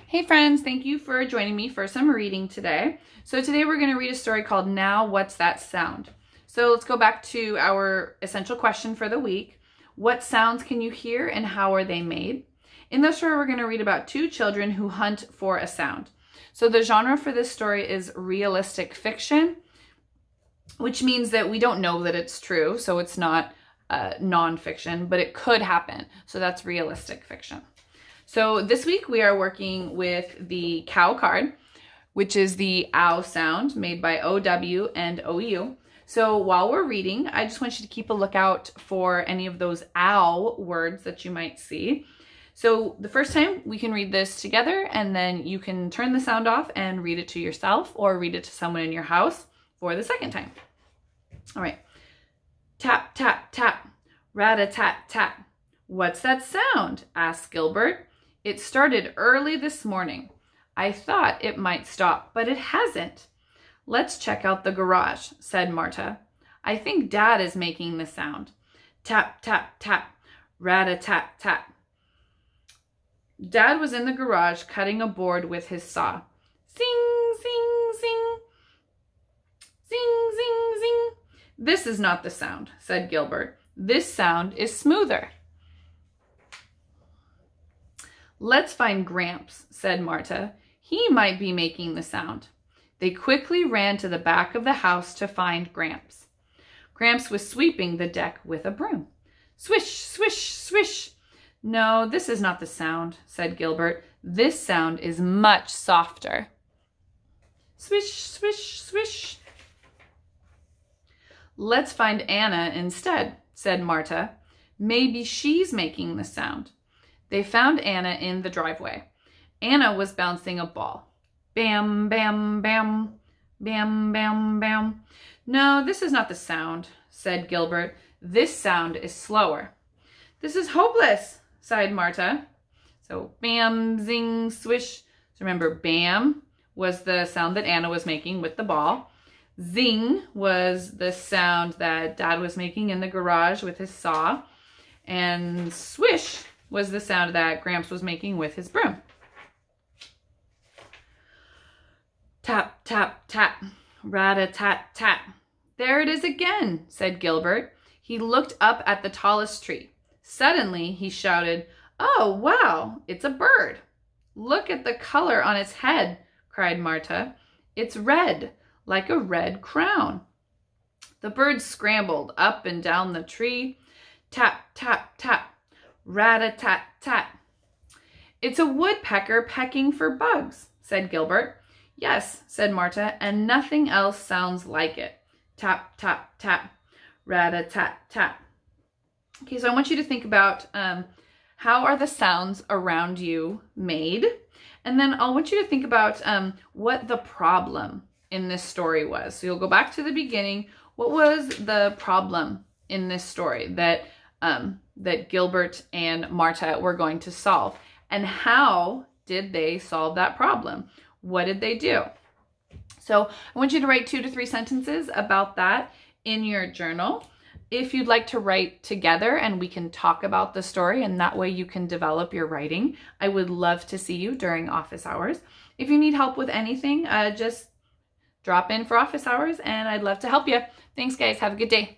Hey friends, thank you for joining me for some reading today. So today we're going to read a story called Now What's That Sound? So let's go back to our essential question for the week. What sounds can you hear and how are they made? In this story, we're going to read about two children who hunt for a sound. So the genre for this story is realistic fiction, which means that we don't know that it's true. So it's not nonfiction, but it could happen. So that's realistic fiction. So this week we are working with the cow card, which is the ow sound made by OW and OU. So while we're reading, I just want you to keep a lookout for any of those ow words that you might see. So the first time we can read this together, and then you can turn the sound off and read it to yourself or read it to someone in your house for the second time. All right. Tap, tap, tap, rat-a-tat-tat. What's that sound? Asked Gilbert. It started early this morning. I thought it might stop, but it hasn't. Let's check out the garage, said Marta. I think Dad is making the sound. Tap, tap, tap, rat-a-tat-tat. Dad was in the garage cutting a board with his saw. Zing, zing, zing. Zing, zing, zing. This is not the sound, said Gilbert. This sound is smoother. Let's find Gramps, said Marta. He might be making the sound. They quickly ran to the back of the house to find Gramps. Gramps was sweeping the deck with a broom. Swish, swish, swish. No, this is not the sound, said Gilbert. This sound is much softer. Swish, swish, swish. Let's find Anna instead, said Marta. Maybe she's making the sound. They found Anna in the driveway. Anna was bouncing a ball. Bam, bam, bam, bam, bam, bam. No, this is not the sound, said Gilbert. This sound is slower. This is hopeless, sighed Marta. So bam, zing, swish. So remember, bam was the sound that Anna was making with the ball. Zing was the sound that Dad was making in the garage with his saw. And swish was the sound that Gramps was making with his broom. Tap, tap, tap, rat-a-tat-tat. There it is again, said Gilbert. He looked up at the tallest tree. Suddenly, he shouted, Oh, wow, it's a bird. Look at the color on its head, cried Marta. It's red, like a red crown. The bird scrambled up and down the tree. Tap, tap, tap. Rat-a-tat-tat. It's a woodpecker pecking for bugs, said Gilbert. Yes, said Marta, and nothing else sounds like it. Tap, tap, tap. Rat-a-tat-tat. Okay, so I want you to think about how are the sounds around you made? And then I want you to think about what the problem in this story was. So you'll go back to the beginning. What was the problem in this story that Gilbert and Marta were going to solve? And how did they solve that problem? What did they do? So I want you to write 2 to 3 sentences about that in your journal. If you'd like to write together and we can talk about the story, and that way you can develop your writing, I would love to see you during office hours. If you need help with anything, just drop in for office hours and I'd love to help you. Thanks guys, have a good day.